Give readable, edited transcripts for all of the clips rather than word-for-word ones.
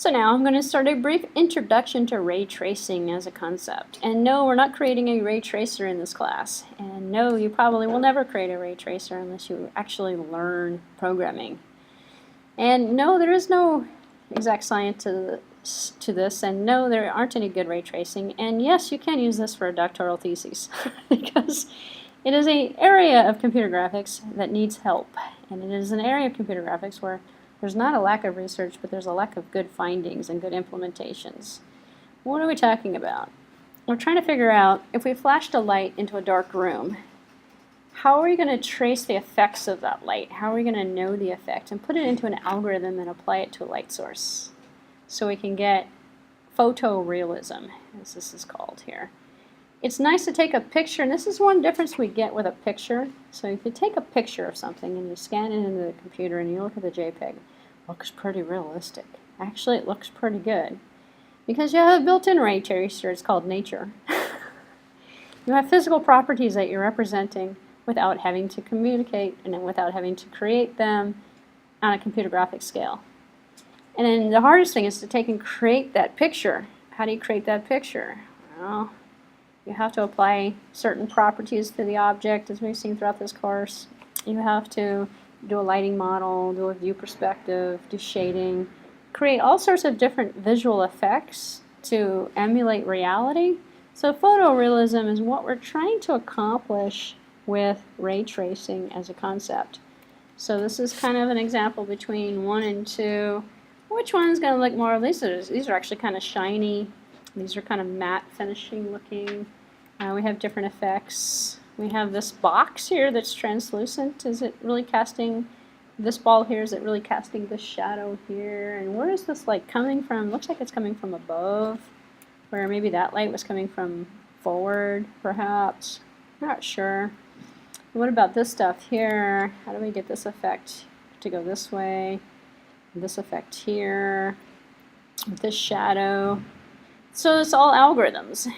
So now I'm going to start a brief introduction to ray tracing as a concept. And no, we're not creating a ray tracer in this class. And no, you probably will never create a ray tracer unless you actually learn programming. And no, there is no exact science to this, and no, there aren't any good ray tracing. And yes, you can use this for a doctoral thesis because it is an area of computer graphics that needs help. And it is an area of computer graphics where there's not a lack of research, but there's a lack of good findings and good implementations. What are we talking about? We're trying to figure out, if we flashed a light into a dark room, how are we going to trace the effects of that light? How are we going to know the effect and put it into an algorithm and apply it to a light source so we can get photorealism, as this is called here. It's nice to take a picture, and this is one difference we get with a picture. So if you take a picture of something and you scan it into the computer and you look at the JPEG, it looks pretty realistic. Actually, it looks pretty good because you have a built-in ray tracer. It's called nature. You have physical properties that you're representing without having to communicate and without having to create them on a computer graphics scale. And then the hardest thing is to take and create that picture. How do you create that picture? Well, you have to apply certain properties to the object, as we've seen throughout this course. You have to do a lighting model, do a view perspective, do shading, create all sorts of different visual effects to emulate reality. So photorealism is what we're trying to accomplish with ray tracing as a concept. So this is kind of an example between 1 and 2. Which one's going to look more? These are actually kind of shiny. These are kind of matte finishing looking. We have different effects. We have this box here that's translucent. Is it really casting this ball here? Is it really casting this shadow here? And where is this light coming from? Looks like it's coming from above, where maybe that light was coming from forward, perhaps. Not sure. What about this stuff here? How do we get this effect to go this way? This effect here, this shadow. So it's all algorithms.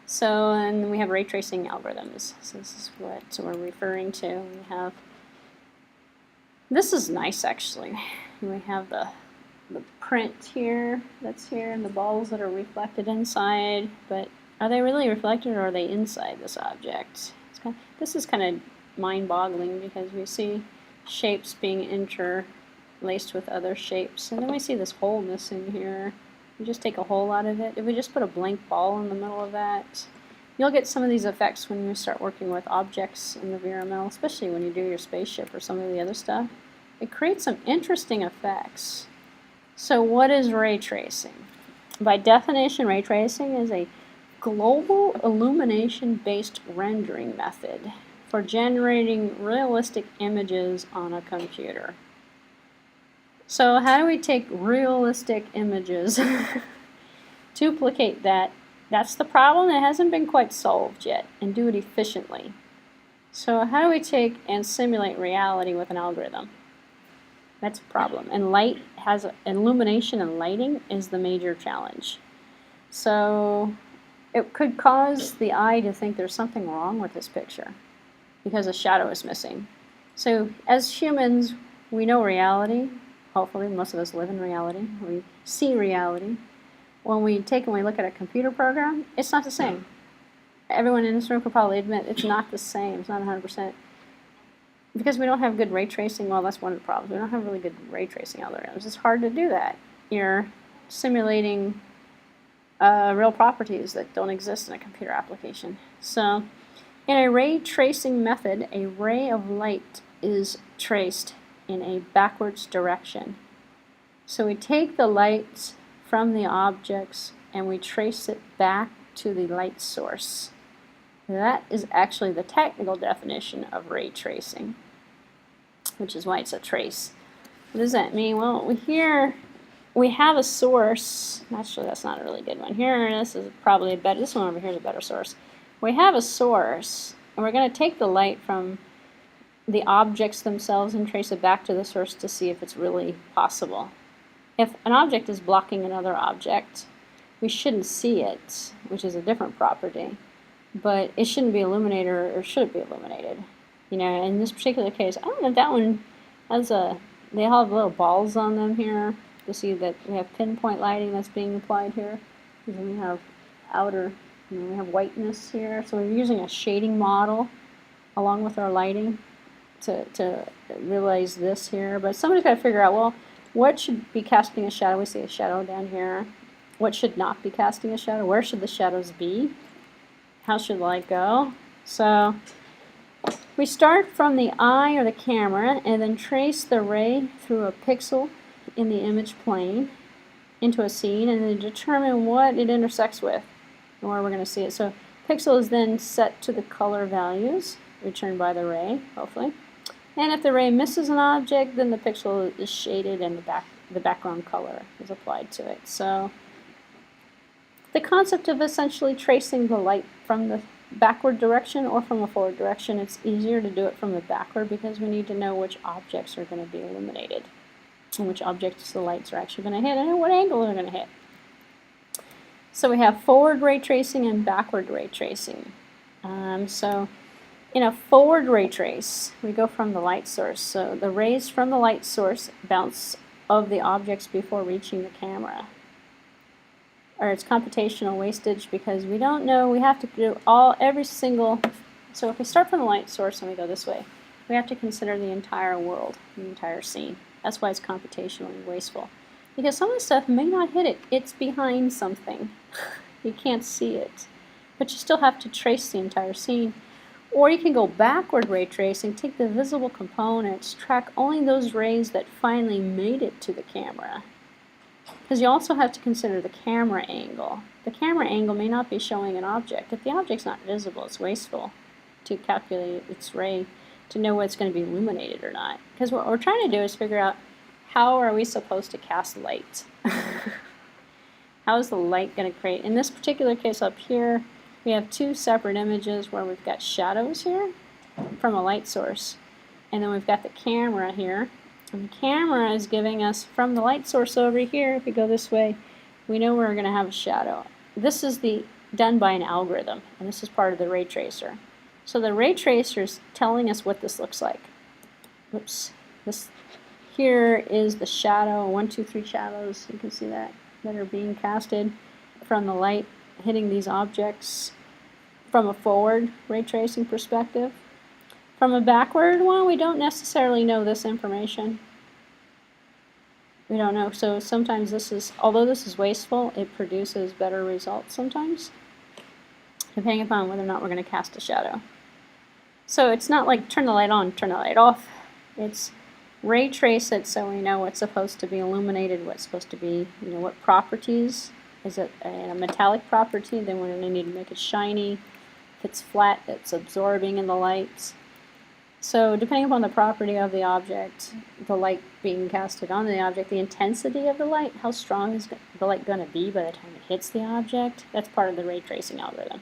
So, and we have ray tracing algorithms. So this is what we're referring to. We have, this is nice actually. We have the print here, that's here, and the balls that are reflected inside. But are they really reflected or are they inside this object? This is kind of mind-boggling because we see shapes being interlaced with other shapes. And then we see this hole missing here. You just take a hole out of it. If we just put a blank ball in the middle of that, you'll get some of these effects when you start working with objects in the VRML, especially when you do your spaceship or some of the other stuff. It creates some interesting effects. So what is ray tracing? By definition, ray tracing is a global illumination-based rendering method for generating realistic images on a computer. So how do we take realistic images, duplicate that? That's the problem that hasn't been quite solved yet, and do it efficiently. So how do we take and simulate reality with an algorithm? That's a problem. And light has illumination and lighting is the major challenge. So it could cause the eye to think there's something wrong with this picture because a shadow is missing. So as humans, we know reality. Hopefully, most of us live in reality. We see reality. When we take and we look at a computer program, it's not the same. Everyone in this room could probably admit it's not the same. It's not 100%. Because we don't have good ray tracing, well, that's one of the problems. We don't have really good ray tracing algorithms. It's hard to do that. You're simulating real properties that don't exist in a computer application. So, in a ray tracing method, a ray of light is traced in a backwards direction. So we take the light from the objects and we trace it back to the light source. That is actually the technical definition of ray tracing, which is why it's a trace. What does that mean? Well, here we have a source. Actually, that's not a really good one. Here, this is probably a better. This one over here is a better source. We have a source, and we're going to take the light from the objects themselves and trace it back to the source to see if it's really possible. If an object is blocking another object, we shouldn't see it, which is a different property, but it shouldn't be illuminated, or should it be illuminated? You know, in this particular case, I don't know if that one has they all have little balls on them here. to see that we have pinpoint lighting that's being applied here. And then we have outer, we have whiteness here. So we're using a shading model along with our lighting to realize this here. But somebody's got to figure out, well, what should be casting a shadow? We see a shadow down here. What should not be casting a shadow? Where should the shadows be? How should the light go? So we start from the eye or the camera and then trace the ray through a pixel in the image plane into a scene and then determine what it intersects with and where we're going to see it. So pixel is then set to the color values returned by the ray, hopefully. And if the ray misses an object, then the pixel is shaded and the background color is applied to it. So the concept of essentially tracing the light from the backward direction or from a forward direction, it's easier to do it from the backward because we need to know which objects are going to be illuminated and which objects the lights are actually going to hit and at what angle they're going to hit. So we have forward ray tracing and backward ray tracing. So in a forward ray trace, we go from the light source. So the rays from the light source bounce of the objects before reaching the camera. Or it's computational wastage because we don't know, we have to do every single, so if we start from the light source and we go this way, we have to consider the entire world, the entire scene. That's why it's computationally wasteful. Because some of the stuff may not hit it. It's behind something. You can't see it. But you still have to trace the entire scene. Or you can go backward ray tracing, take the visible components, track only those rays that finally made it to the camera. Because you also have to consider the camera angle. The camera angle may not be showing an object. If the object's not visible, it's wasteful to calculate its ray to know what's going to be illuminated or not. Because what we're trying to do is figure out how are we supposed to cast light. How is the light going to create? In this particular case up here, we have two separate images where we've got shadows here from a light source. And then we've got the camera here. And the camera is giving us, from the light source over here, if we go this way, we know we're going to have a shadow. This is done by an algorithm, and this is part of the ray tracer. So the ray tracer is telling us what this looks like. Oops. This here is the shadow, 1, 2, 3 shadows, you can see that are being casted from the light hitting these objects from a forward ray tracing perspective. From a backward one, we don't necessarily know this information. We don't know. So sometimes although this is wasteful, it produces better results sometimes, depending upon whether or not we're going to cast a shadow. So it's not like turn the light on, turn the light off. It's ray trace it so we know what's supposed to be illuminated, what's supposed to be, what properties. Is it a metallic property? Then we're going to need to make it shiny. If it's flat, it's absorbing in the lights. So depending upon the property of the object, the light being casted on the object, the intensity of the light, how strong is the light going to be by the time it hits the object, that's part of the ray tracing algorithm.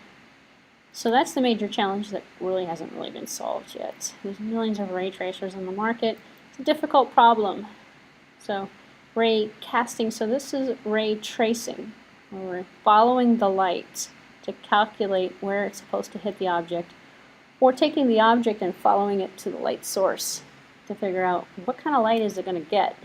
So that's the major challenge that really hasn't been solved yet. There's millions of ray tracers on the market. It's a difficult problem. So ray casting, so this is ray tracing, where we're following the light to calculate where it's supposed to hit the object, or taking the object and following it to the light source to figure out what kind of light is it going to get.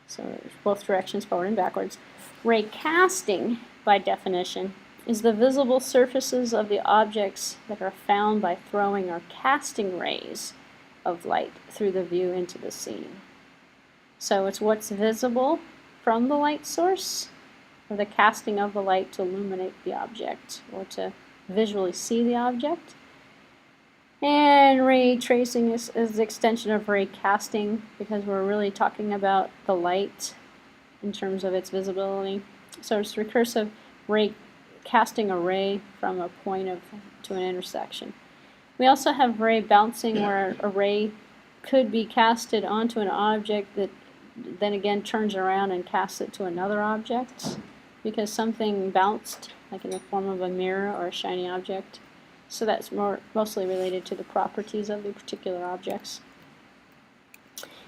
So there's both directions, forward and backwards. Ray casting, by definition, is the visible surfaces of the objects that are found by throwing or casting rays of light through the view into the scene. So it's what's visible from the light source, or the casting of the light to illuminate the object, or to visually see the object. And ray tracing is the extension of ray casting because we're really talking about the light in terms of its visibility. So it's recursive ray casting a ray from a point to an intersection. We also have ray bouncing where a ray could be casted onto an object that then again turns around and casts it to another object because something bounced, like in the form of a mirror or a shiny object. So that's mostly related to the properties of the particular objects.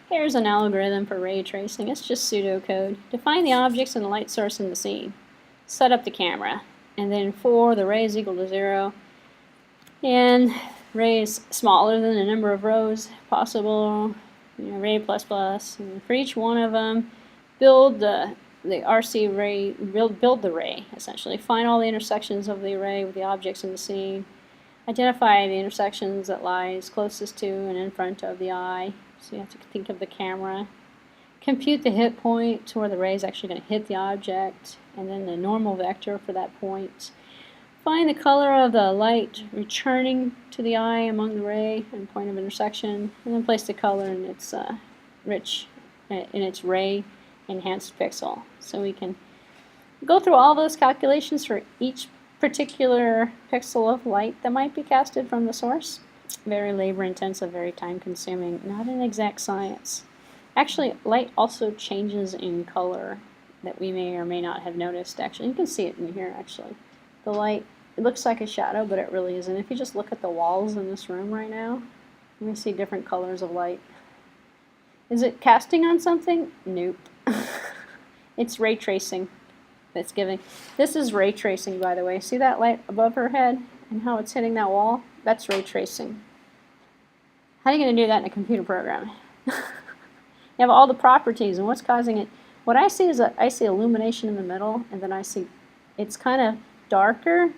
Here's an algorithm for ray tracing. It's just pseudocode. Define the objects and the light source in the scene. Set up the camera. And then for the ray is equal to 0. And ray is smaller than the number of rows possible. Ray plus plus. And for each one of them, build the RC ray, build the ray, essentially. Find all the intersections of the array with the objects in the scene. Identify the intersections that lies closest to and in front of the eye. So you have to think of the camera. Compute the hit point to where the ray is actually going to hit the object, and then the normal vector for that point. Find the color of the light returning to the eye among the ray and point of intersection, and then place the color in its ray enhanced pixel. So we can go through all those calculations for each particular pixel of light that might be casted from the source. Very labor intensive, very time consuming, not an exact science. Actually, light also changes in color that we may or may not have noticed. Actually, you can see it in here actually. The light, it looks like a shadow, but it really isn't. If you just look at the walls in this room right now, you can see different colors of light. Is it casting on something? Nope. It's ray tracing that's giving. This is ray tracing, by the way. See that light above her head and how it's hitting that wall? That's ray tracing. How are you going to do that in a computer program? You have all the properties and what's causing it. What I see is I see illumination in the middle, and then I see it's kind of darker.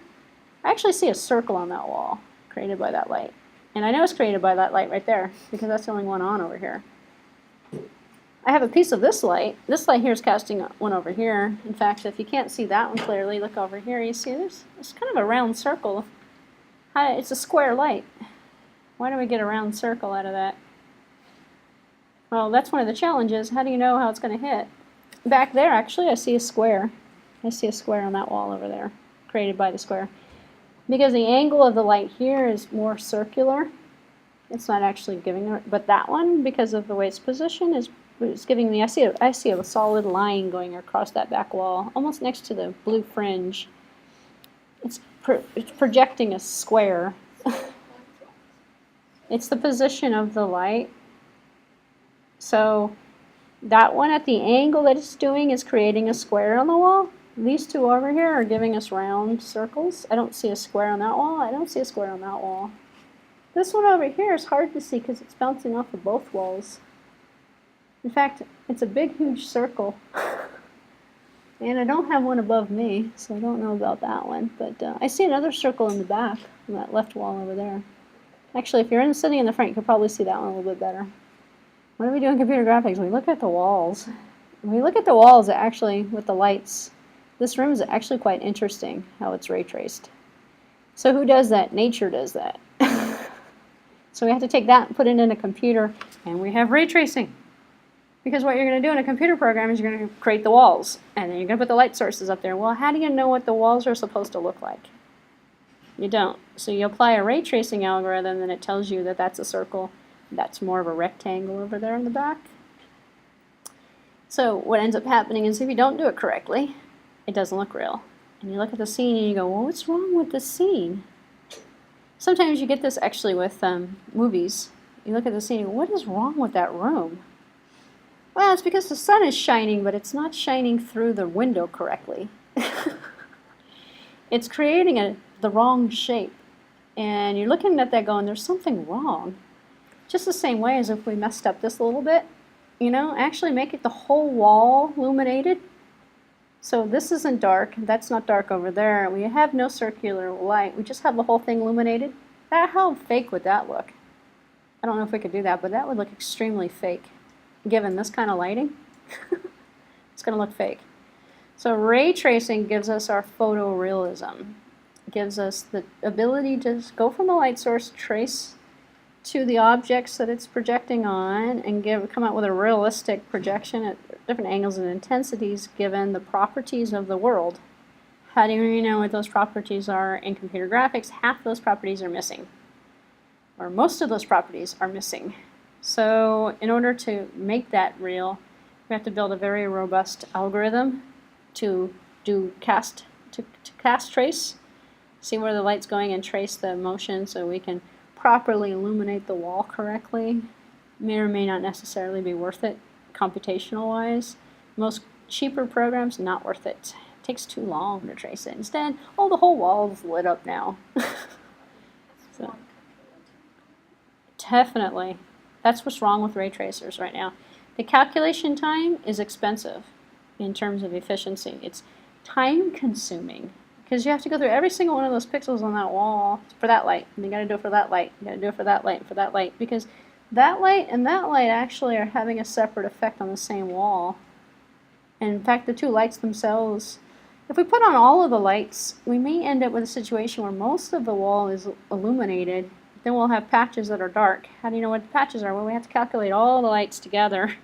I actually see a circle on that wall created by that light. And I know it's created by that light right there because that's the only one on over here. I have a piece of this light. This light here is casting one over here. In fact, if you can't see that one clearly, look over here. You see there's kind of a round circle. It's a square light. Why do we get a round circle out of that? Well, that's one of the challenges. How do you know how it's going to hit? Back there, actually, I see a square. I see a square on that wall over there, created by the square. Because the angle of the light here is more circular. It's not actually giving it, but that one, because of the way it's positioned, is giving me, I see a solid line going across that back wall, almost next to the blue fringe. It's projecting a square. It's the position of the light. So that one at the angle that it's doing is creating a square on the wall. These two over here are giving us round circles. I don't see a square on that wall. I don't see a square on that wall. This one over here is hard to see because it's bouncing off of both walls. In fact, it's a big, huge circle. And I don't have one above me, so I don't know about that one. But I see another circle in the back, on that left wall over there. Actually, if you're sitting in the front, you can probably see that one a little bit better. What do we do in computer graphics? We look at the walls. When we look at the walls, actually, with the lights, this room is actually quite interesting, how it's ray traced. So who does that? Nature does that. So we have to take that and put it in a computer, and we have ray tracing. Because what you're going to do in a computer program is you're going to create the walls, and then you're going to put the light sources up there. Well, how do you know what the walls are supposed to look like? You don't. So you apply a ray tracing algorithm, and it tells you that that's a circle. That's more of a rectangle over there in the back. So what ends up happening is if you don't do it correctly, it doesn't look real. And you look at the scene and you go, well, what's wrong with this scene? Sometimes you get this actually with movies. You look at the scene and go, what is wrong with that room? Well, it's because the sun is shining, but it's not shining through the window correctly. It's creating the wrong shape. And you're looking at that going, there's something wrong. Just the same way as if we messed up this a little bit, you know, actually make it the whole wall illuminated. So this isn't dark, that's not dark over there. We have no circular light, we just have the whole thing illuminated. How fake would that look? I don't know if we could do that, but that would look extremely fake. Given this kind of lighting, it's going to look fake. So ray tracing gives us our photorealism. It gives us the ability to go from the light source, trace to the objects that it's projecting on, and come out with a realistic projection at different angles and intensities given the properties of the world. How do you know what those properties are in computer graphics? Half those properties are missing, or most of those properties are missing. So in order to make that real, we have to build a very robust algorithm to do cast trace, see where the light's going and trace the motion so we can properly illuminate the wall correctly. May or may not necessarily be worth it computational wise. Most cheaper programs, not worth it. It takes too long to trace it. Instead, oh, the whole wall is lit up now. So, definitely. That's what's wrong with ray tracers right now. The calculation time is expensive. in terms of efficiency. It's time consuming because you have to go through every single one of those pixels on that wall for that light, and you got to do it for that light, you got to do it for that light, and for that light, because that light and that light actually are having a separate effect on the same wall. And in fact, the two lights themselves, if we put on all of the lights, we may end up with a situation where most of the wall is illuminated. Then we'll have patches that are dark. How do you know what the patches are? Well, we have to calculate all the lights together,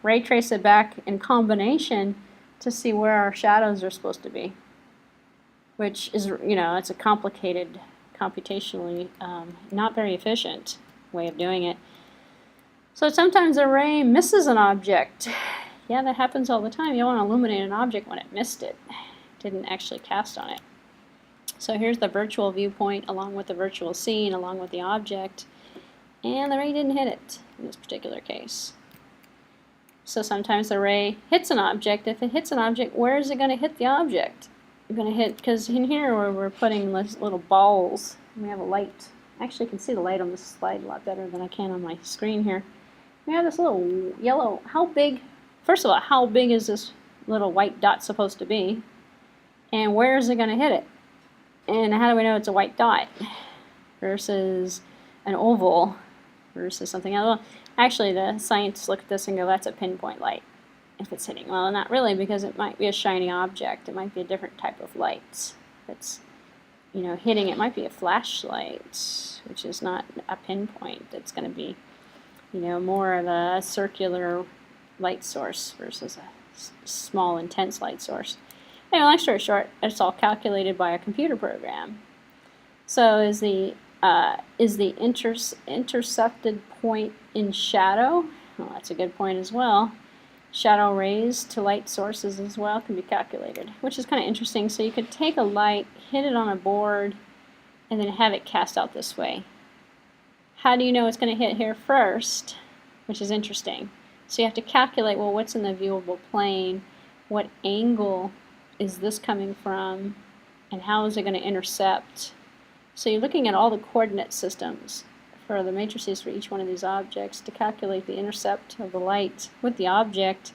ray trace it back in combination to see where our shadows are supposed to be, which is, it's a complicated, computationally not very efficient way of doing it. So sometimes a ray misses an object. Yeah, that happens all the time. You don't want to illuminate an object when it missed it, didn't actually cast on it. So here's the virtual viewpoint along with the virtual scene, along with the object, and the ray didn't hit it in this particular case. So sometimes the ray hits an object. If it hits an object, where is it going to hit the object? You're going to hit, because in here where we're putting little balls, we have a light. Actually, I can see the light on this slide a lot better than I can on my screen here. We have this little yellow, how big, first of all, how big is this little white dot supposed to be? And where is it going to hit it? And how do we know it's a white dot versus an oval versus something else? Well, actually, the scientists look at this and go, that's a pinpoint light if it's hitting. Well, not really, because it might be a shiny object. It might be a different type of light that's, hitting. It might be a flashlight, which is not a pinpoint. It's going to be, more of a circular light source versus a small, intense light source. Anyway, long story short, it's all calculated by a computer program. So is the intercepted point in shadow? Well, that's a good point as well. Shadow rays to light sources as well can be calculated, which is kind of interesting. So you could take a light, hit it on a board, and then have it cast out this way. How do you know it's going to hit here first? Which is interesting. So you have to calculate, well, what's in the viewable plane? What angle is this coming from? And how is it going to intercept? So you're looking at all the coordinate systems for the matrices for each one of these objects to calculate the intercept of the light with the object.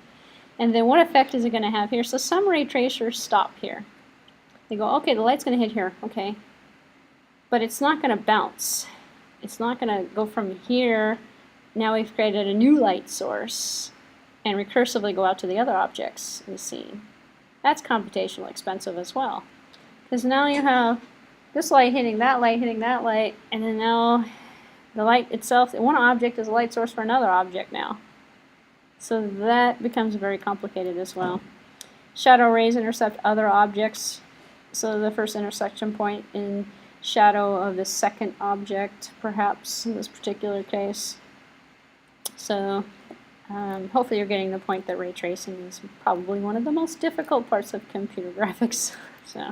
And then what effect is it going to have here? So some ray tracers stop here. They go, okay, the light's going to hit here, okay. But it's not going to bounce. It's not going to go from here. Now we've created a new light source and recursively go out to the other objects in the scene. That's computationally expensive as well. Because now you have this light hitting that light, and then now the light itself, one object is a light source for another object now. So that becomes very complicated as well. Shadow rays intercept other objects. So the first intersection point in shadow of the second object, perhaps, in this particular case. So hopefully you're getting the point that ray tracing is probably one of the most difficult parts of computer graphics. So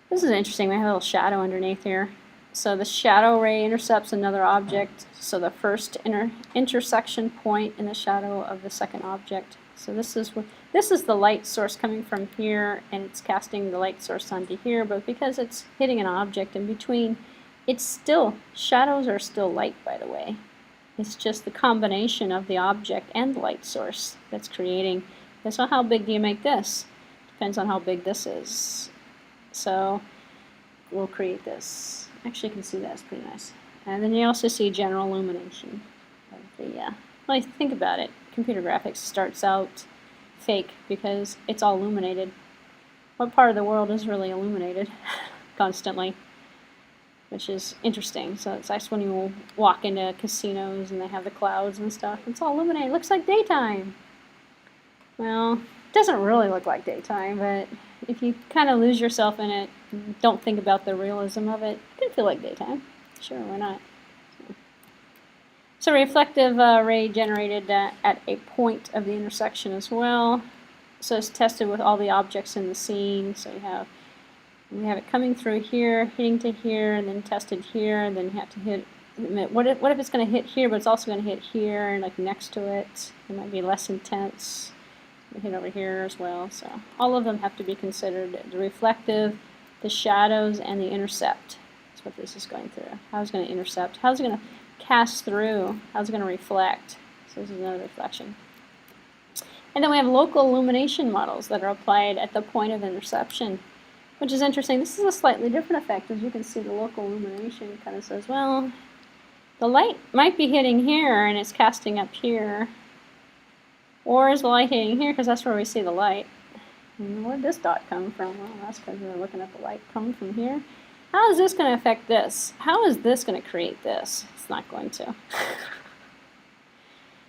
this is interesting. We have a little shadow underneath here. So the shadow ray intercepts another object. So the first intersection point in the shadow of the second object. So this is the light source coming from here, and it's casting the light source onto here. But because it's hitting an object in between, it's still, shadows are still light, by the way. It's just the combination of the object and the light source that's creating. So how big do you make this? Depends on how big this is. So we'll create this. Actually, you can see that's pretty nice. And then you also see general illumination of the, well, think about it. Computer graphics starts out fake because it's all illuminated. What part of the world is really illuminated constantly? Which is interesting. So it's nice when you walk into casinos and they have the clouds and stuff. It's all illuminated. It looks like daytime. Well, it doesn't really look like daytime, but if you kind of lose yourself in it and don't think about the realism of it, it can feel like daytime. Sure, why not? So reflective ray generated at a point of the intersection as well. So it's tested with all the objects in the scene. So we have it coming through here, hitting to here, and then tested here, and then you have to hit. What if it's going to hit here, but it's also going to hit here and like next to it? It might be less intense. Hit over here as well. So all of them have to be considered: the reflective, the shadows, and the intercept. That's what this is going through. How's it going to intercept? How's it going to cast through? How's it going to reflect? So this is another reflection. And then we have local illumination models that are applied at the point of interception, which is interesting. This is a slightly different effect. As you can see, the local illumination kind of says, well, the light might be hitting here and it's casting up here. Or is the light hitting here? Because that's where we see the light. And where did this dot come from? Well, that's because we're looking at the light coming from here. How is this going to affect this? How is this going to create this? It's not going to.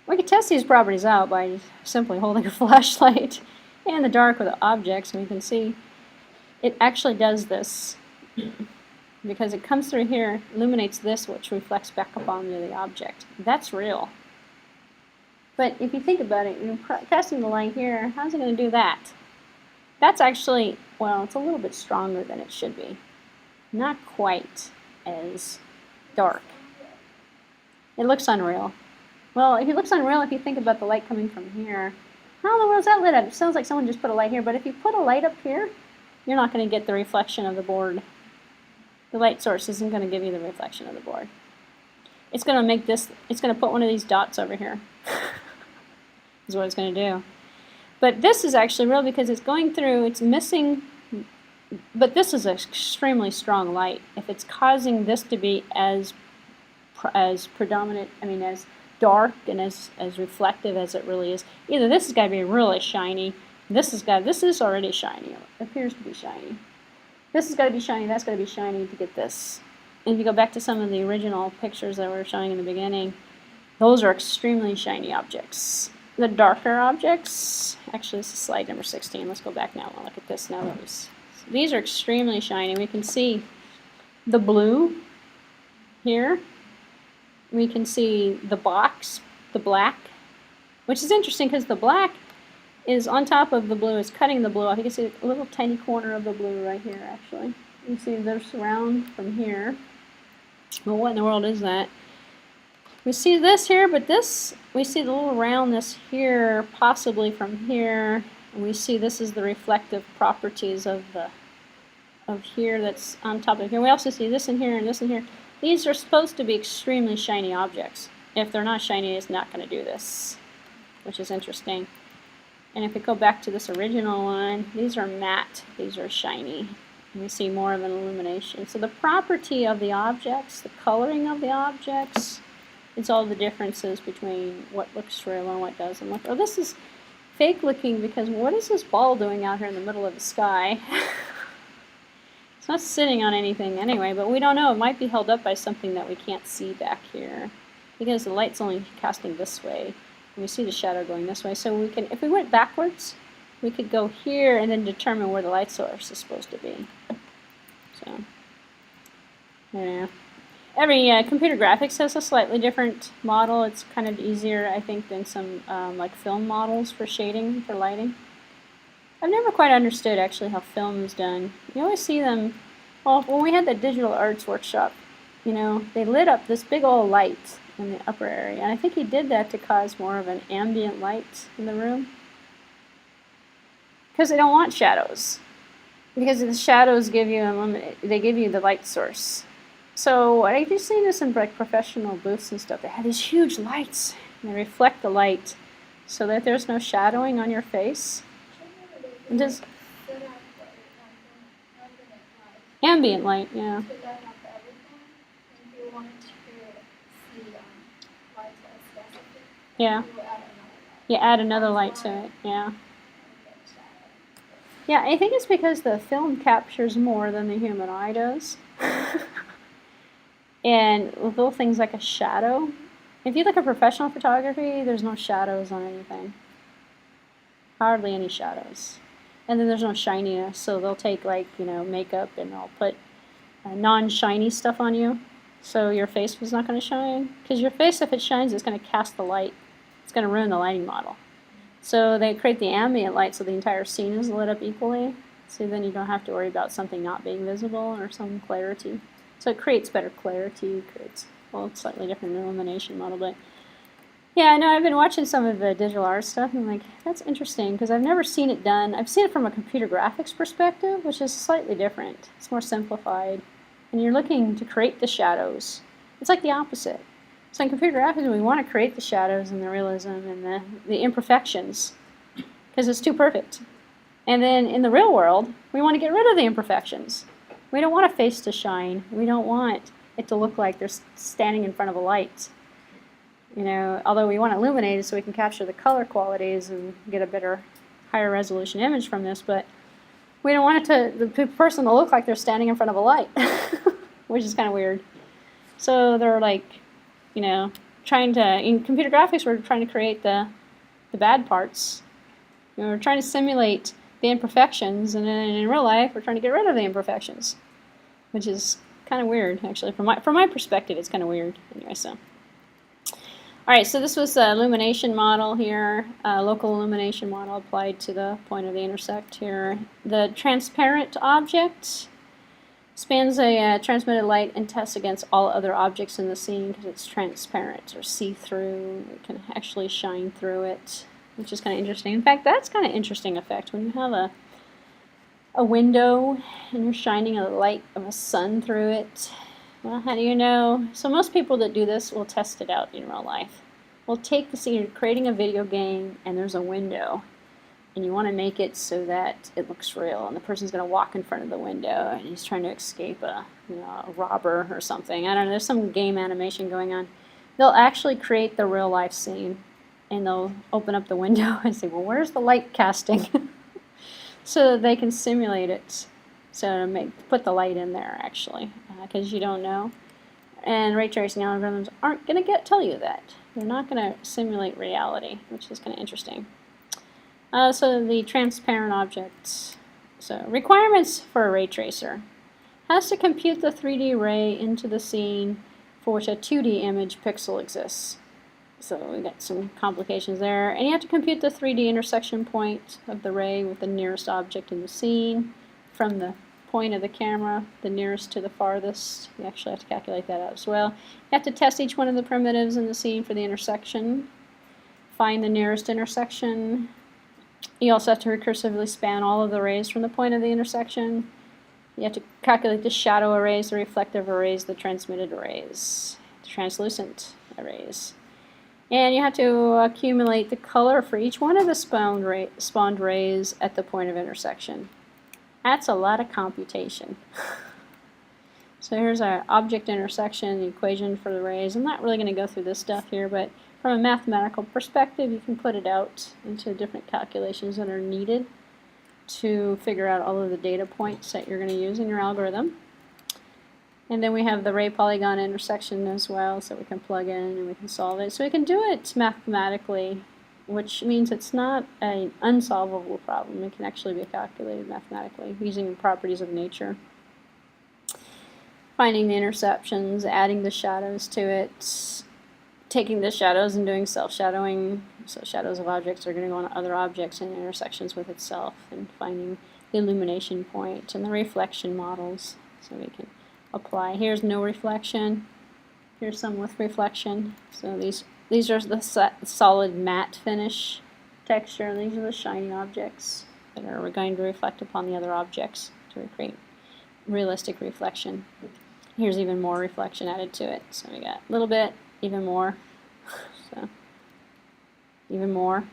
We can test these properties out by simply holding a flashlight in the dark with objects, and we can see it actually does this because it comes through here, illuminates this, which reflects back up onto the object. That's real. But if you think about it, you're casting the light here, how's it going to do that? That's actually, well, it's a little bit stronger than it should be. Not quite as dark. It looks unreal. Well, if it looks unreal, if you think about the light coming from here, how in the world is that lit up? It sounds like someone just put a light here, but if you put a light up here, you're not going to get the reflection of the board. The light source isn't going to give you the reflection of the board. It's going to make this, it's going to put one of these dots over here. Is what it's going to do. But this is actually real because it's going through, it's missing, but this is an extremely strong light. If it's causing this to be as predominant, I mean as dark and as reflective as it really is, either this has got to be really shiny, this is already shiny, it appears to be shiny. This has got to be shiny, that's got to be shiny to get this. And if you go back to some of the original pictures that we were showing in the beginning, those are extremely shiny objects. The darker objects, actually this is slide number 16, let's go back now and look at this now. These are extremely shiny. We can see the blue here. We can see the box, the black, which is interesting because the black is on top of the blue, is cutting the blue off. You can see a little tiny corner of the blue right here actually. You can see there's round from here. Well, what in the world is that? We see this here, but this, we see the little roundness here, possibly from here. And we see this is the reflective properties of here that's on top of here. We also see this in here and this in here. These are supposed to be extremely shiny objects. If they're not shiny, it's not going to do this, which is interesting. And if we go back to this original one, these are matte, these are shiny. And we see more of an illumination. So the property of the objects, the coloring of the objects, it's all the differences between what looks real and what doesn't look. Oh, this is fake looking because what is this ball doing out here in the middle of the sky? It's not sitting on anything anyway, but we don't know. It might be held up by something that we can't see back here because the light's only casting this way. And we see the shadow going this way. So we can, if we went backwards, we could go here and then determine where the light source is supposed to be. So, yeah. Every computer graphics has a slightly different model. It's kind of easier, I think, than some like film models for shading, for lighting. I've never quite understood actually how film is done. You always see them, well, when we had the digital arts workshop, you know, they lit up this big old light in the upper area. And I think he did that to cause more of an ambient light in the room. Because they don't want shadows. Because the shadows give you they give you the light source. So I've just seen this in like professional booths and stuff. They have these huge lights and they reflect the light so that there's no shadowing on your face. And just ambient light, yeah. Yeah. You add another light to it, yeah. Yeah, I think it's because the film captures more than the human eye does. And with little things like a shadow, if you look at professional photography, there's no shadows on anything. Hardly any shadows. And then there's no shininess, so they'll take like, you know, makeup and they'll put non-shiny stuff on you. So your face was not going to shine. Because your face, if it shines, it's going to cast the light. It's going to ruin the lighting model. So they create the ambient light so the entire scene is lit up equally. So then you don't have to worry about something not being visible or some clarity. So it creates better clarity, creates, well, it's slightly different illumination model, but yeah, I know I've been watching some of the digital art stuff and I'm like, that's interesting because I've never seen it done. I've seen it from a computer graphics perspective, which is slightly different. It's more simplified. And you're looking to create the shadows. It's like the opposite. So in computer graphics, we want to create the shadows and the realism and the imperfections. because it's too perfect. And then in the real world, we want to get rid of the imperfections. We don't want a face to shine. We don't want it to look like they're standing in front of a light. You know, although we want it illuminated so we can capture the color qualities and get a better, higher resolution image from this, but we don't want it to, the person to look like they're standing in front of a light, which is kind of weird. So they're like, you know, trying to, in computer graphics, we're trying to create the bad parts. You know, we're trying to simulate the imperfections, and then in real life, we're trying to get rid of the imperfections, which is kind of weird, actually. From my perspective, it's kind of weird. Anyway, so. All right, so this was the illumination model here, local illumination model applied to the point of the intersect here. The transparent object spans a transmitted light and tests against all other objects in the scene because it's transparent or see-through. It can actually shine through it, which is kind of interesting. In fact, that's kind of interesting effect when you have a window and you're shining a light of a sun through it. Well, how do you know? So most people that do this will test it out in real life. We'll take the scene, you're creating a video game and there's a window and you want to make it so that it looks real and the person's going to walk in front of the window and he's trying to escape a robber or something. I don't know, there's some game animation going on. They'll actually create the real life scene and they'll open up the window and say, well, where's the light casting? So that they can simulate it. So to put the light in there, actually, because you don't know. And ray tracing algorithms aren't going to tell you that. They're not going to simulate reality, which is kind of interesting. So the transparent objects. So requirements for a ray tracer. Has to compute the 3D ray into the scene for which a 2D image pixel exists. So we got some complications there. And you have to compute the 3D intersection point of the ray with the nearest object in the scene from the point of the camera, the nearest to the farthest. You actually have to calculate that out as well. You have to test each one of the primitives in the scene for the intersection. Find the nearest intersection. You also have to recursively span all of the rays from the point of the intersection. You have to calculate the shadow arrays, the reflective arrays, the transmitted arrays, the translucent arrays. And you have to accumulate the color for each one of the spawned rays at the point of intersection. That's a lot of computation. So here's our object intersection equation for the rays. I'm not really going to go through this stuff here, but from a mathematical perspective, you can put it out into different calculations that are needed to figure out all of the data points that you're going to use in your algorithm. And then we have the ray polygon intersection as well, so we can plug in and we can solve it. So we can do it mathematically, which means it's not an unsolvable problem. It can actually be calculated mathematically using the properties of nature. Finding the interceptions, adding the shadows to it, taking the shadows and doing self-shadowing. So shadows of objects are going to go on other objects and intersections with itself, and finding the illumination point and the reflection models. So we can apply. Here's no reflection. Here's some with reflection. So these are the solid matte finish texture. These are the shiny objects that are going to reflect upon the other objects to create realistic reflection. Here's even more reflection added to it. So we got a little bit, even more, so even more.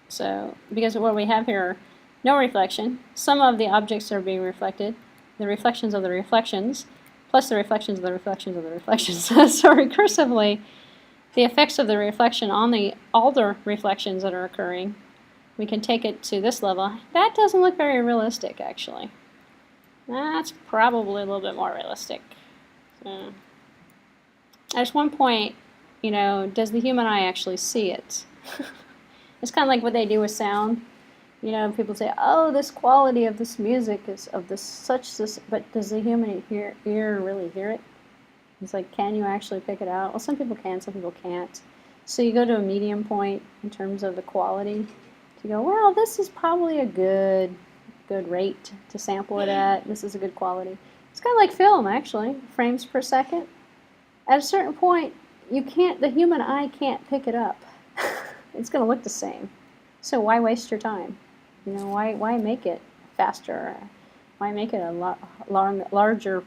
So because what we have here are no reflection. Some of the objects are being reflected, the reflections of the reflections, plus the reflections of the reflections of the reflections. So recursively, the effects of the reflection on all the reflections that are occurring, we can take it to this level. That doesn't look very realistic, actually. That's probably a little bit more realistic. So, at one point, you know, does the human eye actually see it? It's kind of like what they do with sound. You know, people say, oh, this quality of this music is of this, but does the human ear really hear it? It's like, can you actually pick it out? Well, some people can, some people can't. So you go to a medium point in terms of the quality to go, well, this is probably a good rate to sample it at. This is a good quality. It's kind of like film, actually, frames per second. At a certain point, the human eye can't pick it up. It's going to look the same. So why waste your time? You know, why make it faster? Why make it a larger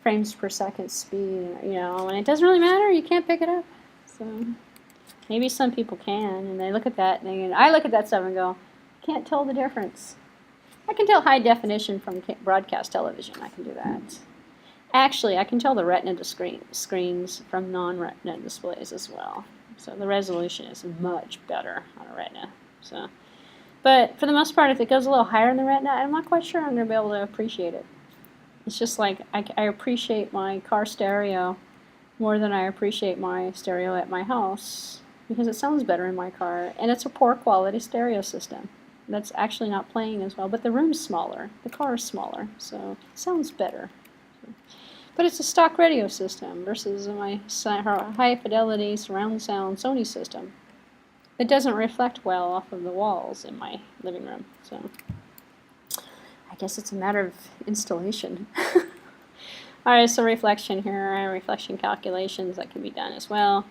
frames per second speed? You know, when it doesn't really matter, you can't pick it up. So Maybe some people can, and they look at that, and I look at that stuff and go, can't tell the difference. I can tell high definition from broadcast television. I can do that. Actually, I can tell the retina screens from non-retina displays as well. So the resolution is much better on a retina. So, but for the most part, if it goes a little higher in the retina, I'm not quite sure I'm going to be able to appreciate it. It's just like I appreciate my car stereo more than I appreciate my stereo at my house because it sounds better in my car, and it's a poor quality stereo system that's actually not playing as well, but the room's smaller, the car is smaller, so it sounds better. But it's a stock radio system versus my high fidelity surround sound Sony system. It doesn't reflect well off of the walls in my living room, so I guess it's a matter of installation. Alright, so reflection here, and reflection calculations that can be done as well.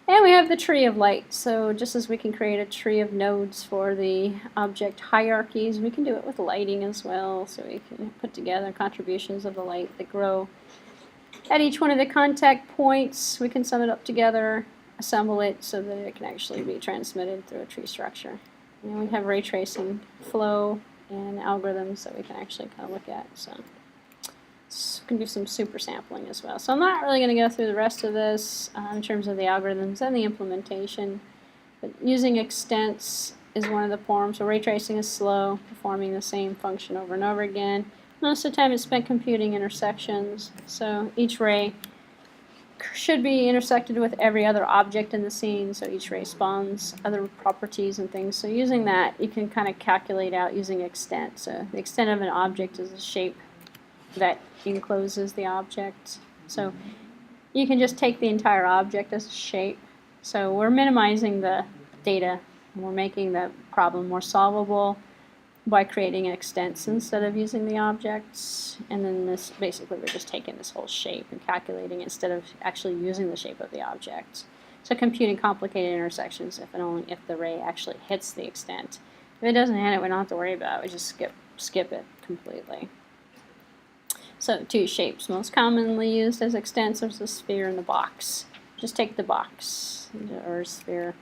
And we have the tree of light. So just as we can create a tree of nodes for the object hierarchies, we can do it with lighting as well. So we can put together contributions of the light that grow at each one of the contact points. We can sum it up together, assemble it so that it can actually be transmitted through a tree structure. And we have ray tracing, flow, and algorithms that we can actually kind of look at. So we can do some super sampling as well. So I'm not really going to go through the rest of this in terms of the algorithms and the implementation. But using extents is one of the forms. So ray tracing is slow, performing the same function over and over again. Most of the time it's spent computing intersections. So each ray should be intersected with every other object in the scene. So each ray spawns other properties and things. So using that, you can kind of calculate out using extent. So the extent of an object is a shape that encloses the object. So you can just take the entire object as a shape. So we're minimizing the data, and we're making the problem more solvable by creating extents instead of using the objects. And then this, basically we're just taking this whole shape and calculating it instead of actually using the shape of the object. So computing complicated intersections if and only if the ray actually hits the extent. If it doesn't hit it, we don't have to worry about it. We just skip it completely. So two shapes most commonly used as extents are the sphere and the box. Just take the box or sphere.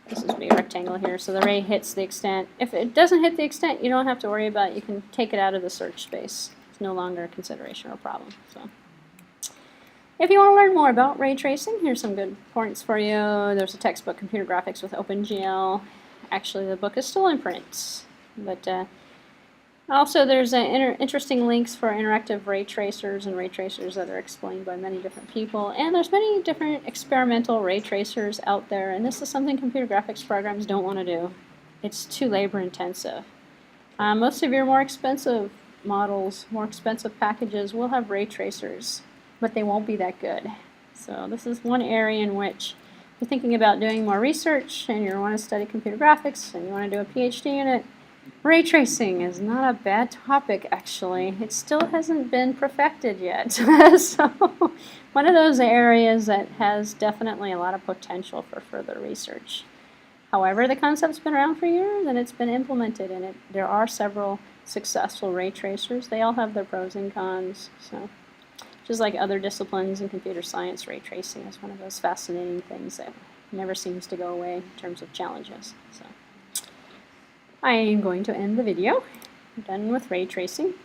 This is a rectangle here, so the ray hits the extent. If it doesn't hit the extent, you don't have to worry about it. You can take it out of the search space. It's no longer a consideration or a problem. So, if you want to learn more about ray tracing, here's some good points for you. There's a textbook, Computer Graphics with OpenGL. Actually, the book is still in print, but also, there's interesting links for interactive ray tracers and ray tracers that are explained by many different people. And there's many different experimental ray tracers out there, and this is something computer graphics programs don't want to do. It's too labor intensive. Most of your more expensive models, more expensive packages will have ray tracers, but they won't be that good. So this is one area in which you're thinking about doing more research and you want to study computer graphics and you want to do a PhD in it. Ray tracing is not a bad topic, actually. It still hasn't been perfected yet. So one of those areas that has definitely a lot of potential for further research. However, the concept's been around for years and it's been implemented, and there are several successful ray tracers. They all have their pros and cons. So just like other disciplines in computer science, ray tracing is one of those fascinating things that never seems to go away in terms of challenges. So I am going to end the video. I'm done with ray tracing.